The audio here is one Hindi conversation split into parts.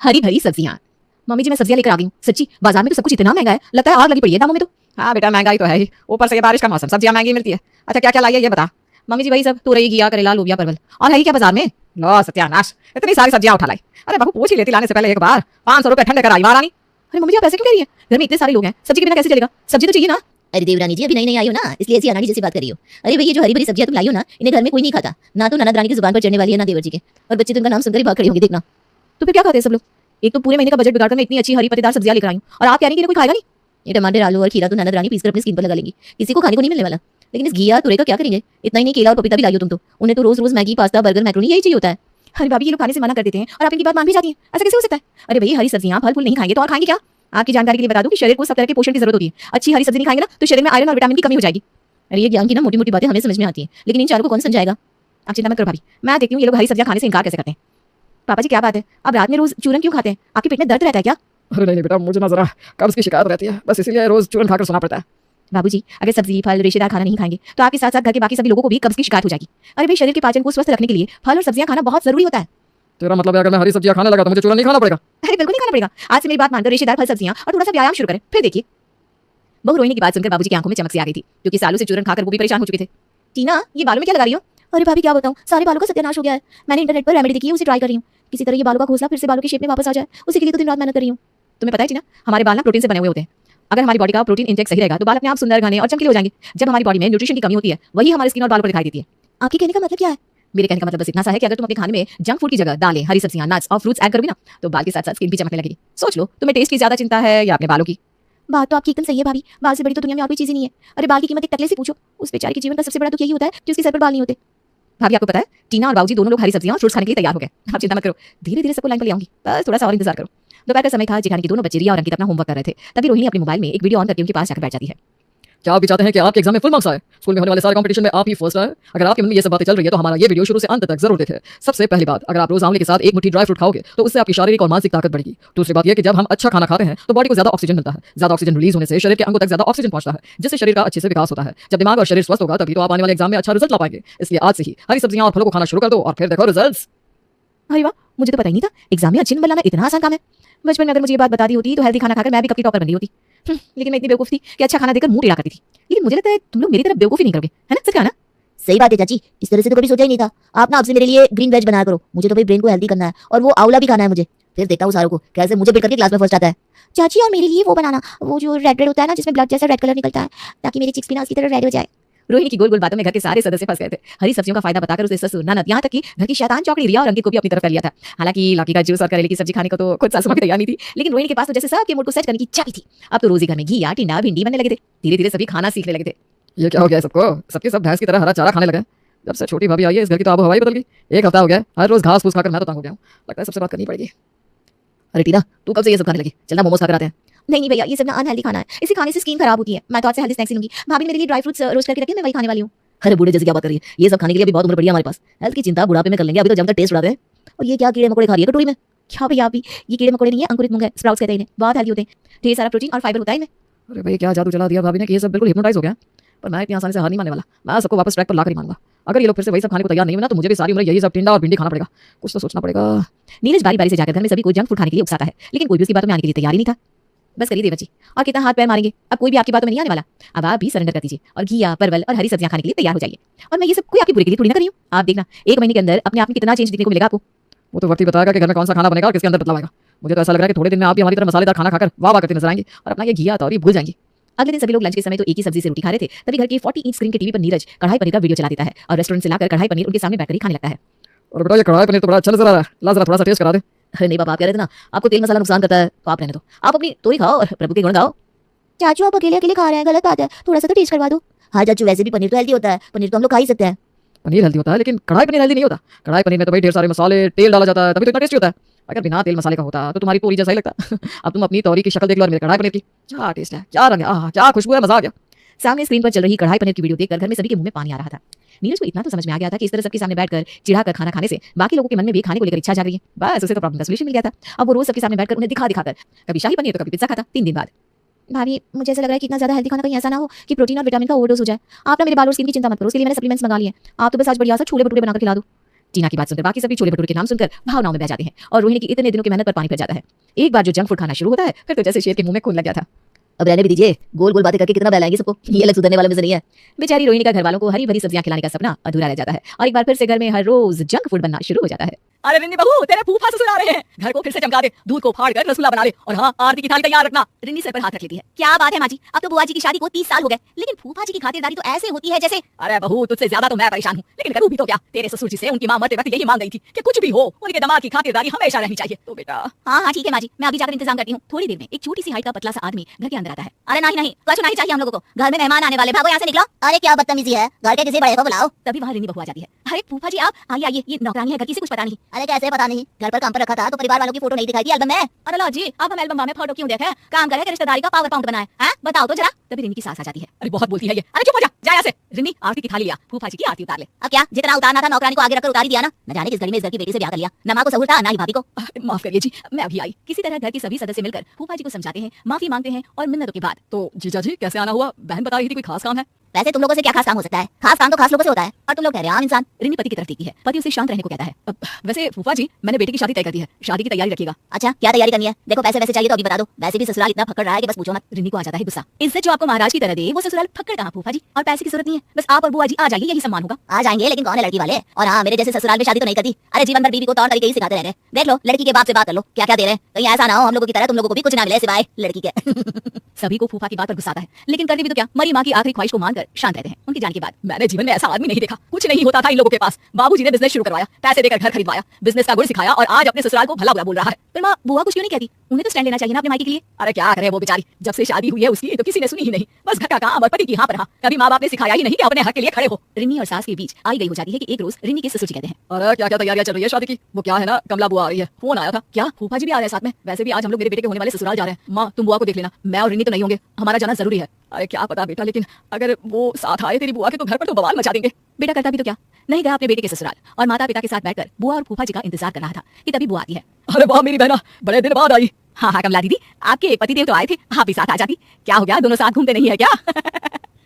हरी भरी सब्जियां। मम्मी जी मैं सब्जियां लेकर आ गई हूँ। सच्ची बाजार में तो सब कुछ इतना महंगा है, लगता है आग लगी पड़ी है दामों में तो। हाँ बेटा महंगाई तो है ही, ऊपर से ये बारिश का मौसम, सब्जियां महंगी मिलती है। अच्छा क्या क्या लाई है ये बता। मम्मी जी वही सब, तुरई घिया करेला लोबिया परवल। और है ही क्या बाजार में? लो सत्यानाश, इतनी सारी सब्जियां उठा लाई। अरे बहू पूछ ही लेती लाने से पहले एक बार। 500 रुपए ठंडे कराई महारानी। अरे मम्मी जी आप ऐसे क्यों कह रही है? घर में इतने सारे लोग हैं, सब्जी के बिना कैसे चलेगा? सब्जी तो चाहिए ना। अरे देवरानी जी अभी नई नई आई हो ना, इसलिए ऐसी अनाड़ी जैसी बात कर रही हो। अरे भई ये जो हरी भरी सब्जियां तुम लाई हो ना, इन्हें घर में कोई नहीं खाता। ना तो ननद रानी की जुबान पर चढ़ने वाली है, ना देवर जी के। और बच्चे तो इनका नाम सुनकर ही भाग खड़े होंगे, देखना। तो फिर क्या खाते हैं सब लोग? एक तो पूरे महीने का बजट बिगाड़कर मैं इतनी अच्छी हरी पत्तेदार सब्जियां लेकर आई हूं और आप कह रही हैं कि कोई खाएगा नहीं। ये टमाटर आलू और खीरा तो ननद रानी पीसकर अपनी स्किन पर लगा लेंगी, किसी को खाने को नहीं मिलने वाला। लेकिन इस घिया तुरई का क्या करेंगे? इतना ही नहीं, केला और पपीता भी लाई हो तुम तो। उन्हें तो रोज रोज मैगी पास्ता बर्गर मैक्रोनी यही चाहिए होता है। अरे भाभी ये लोग खाने से मना कर देते हैं और आप इनकी बात मान भी जाती हैं, ऐसा कैसे हो सकता है? अरे भाई हरी सब्जियां फल फूल नहीं खाएंगे तो और खाएंगे क्या? आपकी जानकारी के लिए बता दूं कि शरीर को सब तरह के पोषण की जरूरत होती है। अच्छी हरी सब्जी नहीं खाएंगे ना तो शरीर में आयरन और विटामिन की कमी हो जाएगी। अरे ये ज्ञान की ना मोटी मोटी बातें हमें समझ में आती है, लेकिन इन चारों को कौन समझाएगा? आप चिंता मत करो भाभी, मैं देखती हूँ ये लोग हरी सब्जियां खाने से इनकार कैसे करते हैं। पापा जी क्या बात है, आप रात में रोज चूरन क्यों खाते हैं? आपके पेट में दर्द रहता है क्या? अरे नहीं बेटा, मुझे ना जरा कब्ज की शिकायत रहती है, बस इसीलिए रोज चूरन खाकर सोना पड़ता है। बाबूजी अगर सब्जी फल रेशेदार खाना नहीं खाएंगे तो आपके साथ साथ घर के बाकी सभी लोगों को भी कब्ज की शिकायत हो जाएगी। अरे भाई शरीर के पाचन को स्वस्थ रखने के लिए फल और सब्जियां खाना बहुत जरूरी होता है। तेरा मतलब है अगर मैं हरी सब्जियां खाने लगा तो मुझे चूरन नहीं खाना पड़ेगा? अरे बिल्कुल नहीं खाना पड़ेगा। आज से मेरी बात मानकर रेशेदार फल सब्जियां और थोड़ा सा व्यायाम शुरू करें, फिर देखिए। बहू रोहिणी की बात सुनकर बाबूजी की आंखों में चमक सी आ गई थी, क्योंकि सालों से चूरन खाकर वो भी परेशान हो चुके थे। टीना ये बालों में क्या लगा रही हो? अरे भाभी क्या बताऊं, सारे बालों का सत्यानाश हो गया है। मैंने इंटरनेट पर रेमेडी देखी है, उसे ट्राई कर रही हूँ। किसी तरह ये बालों का घोंसला फिर से बालों की शेप में वापस आ जाए, उसी के लिए तो दिन रात मेहनत कर रही हूँ। तुम्हें पता है टीना, हमारे बाल ना प्रोटीन से बने हुए होते हैं। अगर हमारी बॉडी का प्रोटीन इंटेक सही रहेगा तो बाल अपने आप सुंदर घने और चमकीले हो जाएंगे। जब हमारी बॉडी में न्यूट्रिशन की कमी होती है वही हमारे स्किन और बालों पर दिखाई देती है। आपके कहने का मतलब क्या है? मेरे कहने का मतलब बस इतना सा है कि अगर तुम अपने खाने में जंक फूड की जगह दालें हरी सब्जियां नट्स और फ्रूट्स ऐड करोगी ना तो बाल के साथ साथ स्किन भी चमकने लगेगी। सोच लो तुम्हें टेस्ट की ज्यादा चिंता है या अपने बालों की? बात तो आपकी एकदम सही है भाभी, बाल से बड़ी तो दुनिया में और कोई चीज ही नहीं है। अरे बाल की कीमत एक टकले से पूछो, उस बेचारे के जीवन का सबसे बड़ा दुख यही होता है कि उसके सर पर बाल नहीं होते। भाभी आपको पता है टीना और बाबूजी दोनों लोग हरी सब्जियां और फ्रूट्स खाने के लिए तैयार हो गए। आप चिंता मत करो, धीरे धीरे सबको लाइन पर ले आऊंगी, बस थोड़ा सा और इंतजार करो। दोपहर का समय था, जिखानी के दोनों बच्चे रिया और अंकित अपना होमवर्क कर रहे थे, तभी रोहिणी अपने मोबाइल में एक वीडियो ऑन करके उनके पास जाकर बैठ जाती है। क्या आप भी चाहते हैं कि आपके एग्जाम में फुल मार्क्स आए? स्कूल में होने वाले सारे कंपटीशन में आप ही फर्स्ट आए? अगर आपके मन में ये सब बातें चल रही है तो हमारा ये वीडियो शुरू से अंत तक जरूर देखें। सबसे पहली बात, अगर आप रोज आंवले के साथ एक मुट्ठी ड्राई फ्रूट खाओगे तो उससे आपकी शारीरिक और मानसिक ताकत बढ़ेगी। दूसरी बात यह कि जब हम अच्छा खाना खाते हैं तो बॉडी को ज्यादा ऑक्सीजन मिलता है। ज्यादा ऑक्सीजन रिलीज होने से शरीर के अंगों तक ज्यादा ऑक्सीजन पहुंचता है, जिससे शरीर का अच्छे से विकास होता है। जब दिमाग और शरीर स्वस्थ होगा तभी तो आप आने वाले एग्जाम में अच्छा रिजल्ट ला पाएंगे। इसलिए आज से ही हरी सब्जियां और फलों को खाना शुरू कर दो और फिर देखो रिजल्ट्स। अरे वाह, मुझे तो पता ही नहीं था एग्जाम में अच्छे नंबर लाना इतना आसान काम है। बचपन में अगर मुझे ये बात बता दी होती तो हेल्दी खाना खाकर मैं भी कब की टॉपर बन रही होती। लेकिन मैं इतनी बेवकूफ थी कि अच्छा खाना देकर मुंह टेढ़ा करती थी। लेकिन मुझे लगता है तुम लोग मेरी तरफ बेवकूफी नहीं करोगे, है ना? सच कहा ना? सही बात है चाची, इस तरह से तो कभी सोचा ही नहीं था। आप ना आपसे मेरे लिए ग्रीन वेज बनाया करो, मुझे तो भाई ब्रेन को हेल्दी करना है और वो आंवला भी खाना है मुझे। फिर देखता हूँ सारों को कैसे मुझे बिक करके क्लास में फर्स्ट आता है। चाची और मेरे लिए वो बनाना, वो जो रेड रेड होता है ना जिसमें ब्लड जैसा रेड कलर निकलता है, ताकि मेरी चिक्स भी ना उसकी तरह रेड हो जाए। रोहिणी की गोल गोल बातों में घर के सारे सदस्य फंस गए थे। हरी सब्जियों का फायदा बताकर उसे ससुर ननद यहाँ तक कि घर की शैतान चौकड़ी रिया और अंकित को भी अपनी तरफ कर लिया था। हालांकि लौकी का जूस और करेले की सब्जी खाने को तो खुद सासू मां भी तैयार नहीं थी, लेकिन रोहिणी के पास तो जैसे सबके मूड को सेट करने की चाबी थी। अब तो रोजी घर में घी टिंडा भिंडी बनने लगे थे। धीरे धीरे सभी खाना सीखने लगे थे। ये क्या हो गया सबको? सबके सब भैंस की तरह हरा चारा खाने लगे। जब से छोटी भाभी आई है इस घर की तो आबो हवा ही बदल गई। एक हफ्ता हो गया हर रोज घास फूस खाकर मैं तो तंग हो गया हूं। लगता है सबसे बात करनी पड़ेगी। अरे टीना तू कब से ये सब खाने लगी? चलना मोमोज खाकर आते हैं। नहीं भैया, ये सब ना अनहेल्दी खाना है, इसे खाने से स्किन खराब होती है। मैं तो आज से हेल्दी स्नैक्स लूंगी। भाभी ने मेरे लिए ड्राई फ्रूट्स रोस्ट करके रखे हैं, मैं वही खाने वाली हूँ। अरे बूढ़े जैसे क्या बात कर रही है? ये सब खाने के लिए अभी बहुत उम्र पड़ी है हमारे पास। हेल्थ की चिंता बुढ़ापे में कर लेंगे, अभी तो जमकर टेस्ट उड़ाते हैं। और ये क्या कीड़े मकोड़े खा रही है कटोरी में? क्या भैया आप भी? ये कीड़े मकोड़े नहीं है, अंकुरित मूंग है, स्प्राउट्स कहते हैं इन्हें। बहुत हेल्दी होते हैं, ढेर सारा प्रोटीन और फाइबर होता है इनमें। अरे भाई क्या जादू चला दिया भाभी ने कि ये सब बिल्कुल हिप्नोटाइज हो गया। पर मैं इतनी आसानी से हार नहीं मानने वाला। मैं सबको वापस ट्रैक पर लाकर ही मानूंगा। अगर ये लोग फिर से वही सब खाने को तैयार नहीं हुए ना तो मुझे भी सारी उम्र यही सब टिंडा और भिंडी खाना पड़ेगा। कुछ तो सोचना पड़ेगा। नीरज बारी बारी से जाकर घर में सभी को जंक फूड खाने के लिए उकसाता है, लेकिन कोई भी उसकी बातों में आने के लिए तैयार ही नहीं था। बस करिए देवर जी, और कितना हाथ पैर मारेंगे, अब कोई भी आपकी बातों में नहीं आने वाला। अब आप भी सरेंडर कर दीजिए और घिया परवल और हरी सब्जियां खाने के लिए तैयार हो जाइए। और मैं ये सब कोई आपकी बुरे के लिए थोड़ी ना कर रही हूँ। आप देखना 1 महीने के अंदर अपने आप में कितना चेंज दिखने को मिलेगा आपको। वो तो वक्त ही बताएगा कि घर में कौन सा खाना बनेगा और किसके अंदर बदलाव आएगा। मुझे तो ऐसा लग रहा है कि थोड़े दिन में आप भी हमारी तरह मसालेदार खाना खाकर वाह वाह करते नजर आएंगे और अपना ये घिया तौरी भूल जाएंगे। अगले दिन सभी लोग लंच के समय तो एक ही सब्जी से रोटी खा रहे थे, तभी घर की 40 इंच स्क्रीन के टीवी पर नीरज कढ़ाई पनीर का वीडियो चला देता है और रेस्टोरेंट से लाकर कढ़ाई पनीर उनके सामने बैठकर ही खाने लगता है। और बेटा ये कढ़ाई पनीर तो बड़ा अच्छा नजर आ रहा है, ला जरा थोड़ा सा टेस्ट करा दे। अरे नहीं पापा, आप कह रहे थे ना आपको तेल मसाला नुकसान करता है, तो आप रहने दो, आप अपनी तोरी खाओ और प्रभु के गुण गाओ। चाचू आप अकेले अकेले खा रहे हैं, गलत बात है, थोड़ा सा तो टेस्ट करवा दो। हाँ चाचू, वैसे भी पनीर तो हेल्दी होता है, पनीर तो हम लोग खा ही सकते हैं। पनीर हेल्दी होता है लेकिन कढ़ाई पनीर हेल्दी नहीं होता। कढ़ाई पनीर में तो भाई ढेर सारे मसाले तेल डाला जाता है, तभी तो इतना टेस्टी होता है। अगर बिना तेल मसाले का होता तो तुम्हारी तोरी जैसा ही लगता। अब तुम अपनी तोरी की शक्ल देख लो और मेरे कढ़ाई पनीर की, क्या टेस्ट है, क्या रंग है, क्या खुशबू है, मजा आ गया। सामने स्क्रीन पर चल रही कढ़ाई पनीर की वीडियो देखकर घर में सभी के मुंह में पानी आ रहा था। नीरज को इतना तो समझ में आ गया था कि इस तरह सबके सामने बैठकर चिढ़ाकर खाना खाने से बाकी लोगों के मन में भी खाने को लेकर इच्छा जाग रही है। बस उसे तो प्रॉब्लम का सॉल्यूशन मिल गया था। अब वो रोज सबके सामने बैठकर उन्हें दिखा दिखाकर कभी शाही पनीर तो कभी पिज्जा खाता 3 दिन बाद। भाभी मुझे ऐसा लग रहा है कि इतना ज्यादा हेल्दी खाना कहीं ऐसा ना हो कि प्रोटीन और विटामिन का ओवरडोज हो जाए। आप ना मेरे बाल और स्किन की चिंता मत करो, उसके लिए मैंने सप्लीमेंट्स मंगा लिए हैं। आप तो बस आज बढ़िया सा छोले भटूरे बनाकर खिला दो। टीना की बात सुनकर बाकी सभी छोले भटूरे के नाम सुनकर भावनाओं में बह जाते हैं और रोहिणी की इतने दिनों की मेहनत पर पानी फिर जाता है। एक बार जो जंक फूड खाना शुरू होता है फिर तो जैसे शेर के मुंह में खून लग गया था। अब रहने भी दीजिए, गोल गोल बातें करके कितना बहलाएंगे सबको, ये अलग सुधरने वाला में से नहीं है। बेचारी रोहिणी का घर वालों को हरी भरी सब्जियां खिलाने का सपना अधूरा रह जाता है और एक बार फिर से घर में हर रोज जंक फूड बनना शुरू हो जाता है। अरे रिन्नी बहू, तेरे फूफा ससुर आ रहे हैं, घर को फिर से चमका दे, दूध को फाड़ कर रसगुल्ला बना ले और हाँ, आरती की थाली तैयार रखना। रिन्नी सर पर हाथ रख लेती है। क्या बात है माँ जी, अब तो बुआ जी की शादी को 30 साल हो गए, लेकिन फूफा जी की खातिरदारी तो ऐसे होती है जैसे। अरे बहू, तुझसे ज्यादा तो मैं परेशान हूँ, लेकिन करूँ भी तो क्या। तेरे ससुर जी से उनकी माँ मरते वक्त यही मांग गई थी कि कुछ भी हो उनके दामाद की खातिरदारी हमेशा रहनी चाहिए। तो बेटा हाँ ठीक है माँ जी, मैं अभी जाकर इंतजाम करती हूँ। थोड़ी देर में एक छोटी सी हाइट का पतला सा आदमी घर के अंदर आता है। अरे नहीं नहीं, कुछ नहीं चाहिए हम लोगों को, घर में मेहमान आने वाले, भागो यहाँ से निकलो। अरे क्या बदतमीजी है, घर के किसी बड़े को बुलाओ। तभी वहाँ रिन्नी बहू आ जाती है। अरे फूफा जी आप आइए आइए, ये नौकरानी है घर की, से कुछ पता नहीं। अरे कैसे पता नहीं, घर पर काम पर रखा था तो परिवार वालों की फोटो नहीं दिखाई थी एल्बम में। अरे लो जी, अब हम एल्बम में फोटो क्यों देखें, काम करे कि रिश्तेदारी का पावर पॉइंट बनाए हैं, बताओ तो जरा। तभी रिन्नी की सास आ जाती है। अरे बहुत बोलती है ये, अरे चुप हो जा, जा यहाँ से। रिन्नी आरती की थाली लिया, फूफा जी की आरती उतार ले। अब क्या जितना उतारना था नौकरानी को आगे रखकर उतार ही दिया ना। न जाने किस घड़ी में इस घर की बेटी से ब्याह कर लिया, न माँ को सहूर था ना ही भाभी को। माफ करिए जी, मैं अभी आई। किसी तरह घर के सभी सदस्य मिलकर फूफा जी को समझाते हैं, माफी मांगते हैं और मिन्नतों के बाद तो जीजा जी कैसे आना हुआ, बहन बता रही थी कोई खास काम है। वैसे तुम लोगों से क्या खास काम हो सकता है, खास काम तो खास लोगों से होता है, और तुम लोग कह रहे हो आम इंसान। रिन्नी पति की तरफ देखती है, पति उसे शांत रहने को कहता है। वैसे फूफा जी, मैंने बेटी की शादी तय कर दी है, शादी की तैयारी रखिएगा। अच्छा क्या तैयारी करनी है, देखो पैसे वैसे चाहिए तो अभी बता दो, वैसे भी ससुराल इतना फक्कड़ रहा है कि बस पूछो मत। रिन्नी को आ जाता है गुस्सा, इज्जत जो आपको महाराज की तरह दे वो ससुराल फक्कड़ कहाँ फूफा जी, और पैसे की जरूरत नहीं है, बस आप और बुआ जी आ जाइए यही सम्मान होगा। आ जाएंगे लेकिन कौन है लड़की वाले, और हाँ मेरे जैसे ससुराल में शादी तो नहीं करती। अरे जीवन भर बीवी को तौर तरीके ही सिखाते रह रहे। देख लो लड़की के बाप से बात कर लो क्या क्या दे रहे हैं, कहीं ऐसा ना हो हम लोगों की तरह तुम लोगों को भी कुछ ना मिले सिवाय लड़की के। सभी को फूफा की बात पर गुस्सा आता है, लेकिन करते भी तो क्या, मरी माँ की आखिरी ख्वाहिश को मानकर शांत रहते हैं। उनकी जान के बाद मैंने जीवन में ऐसा आदमी नहीं देखा, कुछ नहीं होता था इन लोगों के पास। बाबूजी ने बिजनेस शुरू करवाया, पैसे देकर घर खरीदवाया, बिजनेस का गुण सिखाया और आज अपने ससुराल को भला बुरा बोल रहा है। फिर माँ बुआ कुछ क्यों नहीं कहती, उन्हें तो स्टैंड लेना चाहिए ना अपने मायके के लिए। अरे क्या करे वो बेचारी, जब से शादी हुई है उसकी तो किसी ने सुनी ही नहीं, बस घर का काम और पति की हाँ पर हाँ। कभी माँ बाप ने सिखाया ही नहीं कि अपने हक के लिए खड़े हो। रिन्नी और सास के बीच आई गई हो जाती है कि एक रोज रिन्नी के ससुर जी कहते हैं, अरे क्या क्या तैयारियां चल रही है शादी की, वो क्या है ना कमला बुआ आ रही है, फोन आया था। क्या फूफा जी भी आ रहे हैं साथ में। वैसे भी आज हम लोग मेरे बेटे के होने वाले ससुराल जा रहे हैं। माँ तुम बुआ को देख लेना, मैं और रिन्नी तो नहीं होंगे, हमारा जाना जरूरी है। अरे क्या पता बेटा, लेकिन अगर वो साथ आए तेरी बुआ के तो घर पर तो बवाल मचा देंगे। बेटा करता भी तो क्या, नहीं गया अपने बेटे के ससुराल और माता पिता के साथ बैठकर बुआ और फूफा जी का इंतजार कर रहा था कि तभी बुआ आती है। अरे वाह मेरी बहना, बड़े दिन बाद आई। हाँ हाँ कमला दीदी, आपके पतिदेव तो आए थे, आप भी साथ आ जाती। क्या हो गया, दोनों साथ घूमते नहीं है क्या?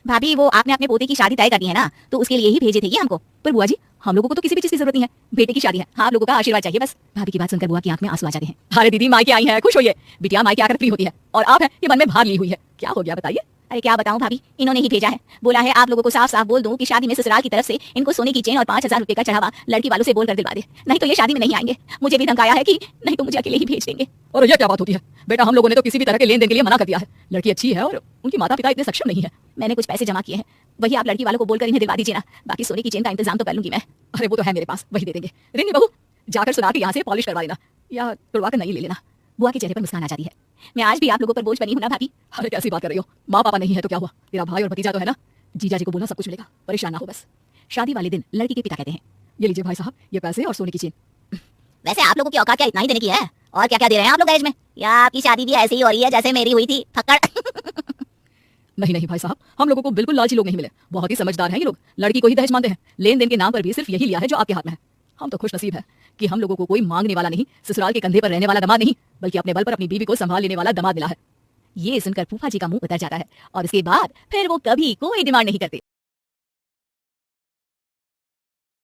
भाभी वो आपने अपने पोते की शादी तय करनी है ना, तो उसके लिए ही भेजे थे ये हमको। पर बुआ जी हम लोगों को तो किसी भी चीज की जरूरत नहीं है, बेटे की शादी है, हाँ आप लोगों का आशीर्वाद चाहिए बस। भाभी की बात सुनकर बुआ की आंख में आंसू आ जाते हैं। अरे दीदी मायके आई है, खुश होइए। बिटिया मायके आकर फ्री होती है और आप है कि मन में भार ली हुई है, क्या हो गया बताइए। अरे क्या बताऊं भाभी, इन्होंने ही भेजा है, बोला है आप लोगों को साफ साफ बोल दूं कि शादी में ससुराल की तरफ से इनको सोने की चेन और 5,000 रुपए का चढ़ावा लड़की वालों से बोलकर दिलवा दे, नहीं तो ये शादी में नहीं आएंगे। मुझे भी धमकाया है कि नहीं तो मुझे अकेले ही भेज देंगे। और ये क्या बात होती है बेटा, हम लोगों ने तो किसी भी तरह के लेन देन के लिए मना कर दिया है। लड़की अच्छी है और उनकी माता पिता इतने सक्षम नहीं है। मैंने कुछ पैसे जमा किए हैं, वही आप लड़की वालों को बोलकर इन्हें दिलवा दीजिए ना, बाकी सोने की चेन का इंतजाम तो कर लूंगी मैं। अरे वो तो है मेरे पास, वही दे देंगे। रिन्नी बहू जाकर सुना के यहाँ से पॉलिश करवा लेना या तुड़वा कर नहीं ले लेना। बुआ के चेहरे पर मुस्कान आ जाती है। मैं आज भी आप लोगों पर बोझ बनी हूं ना भाभी। अरे कैसी बात कर रही हो, माँ पापा नहीं है तो क्या हुआ, तेरा भाई और भतीजा तो है ना। जीजा जी को बोलना सब कुछ मिलेगा, परेशान ना हो बस। शादी वाले दिन लड़की के पिता कहते हैं, ये लीजिए भाई साहब, ये पैसे और सोने की चेन। वैसे आप लोगों की औकात क्या इतना ही देने की है, और क्या क्या दे रहे हैं आप लोग दहेज में, या आपकी शादी भी ऐसी ही हो रही है जैसे मेरी हुई थी, फक्कड़। नहीं नहीं भाई साहब, हम लोगों को बिल्कुल लालची लोग नहीं मिले, बहुत ही समझदार हैं ये लोग, लड़की को ही दहेज मांगते हैं। लेन देन के नाम पर भी सिर्फ यही लिया है जो आपके हाथ में है। हम तो खुश नसीब है कि हम लोगों को कोई मांगने वाला नहीं, ससुराल के कंधे पर रहने वाला दामाद नहीं, बल्कि अपने बल पर अपनी बीवी को संभाल लेने वाला दामाद मिला है। ये सुनकर फूफा जी का मुंह उतर जाता है और इसके बाद फिर वो कभी कोई डिमांड नहीं करते।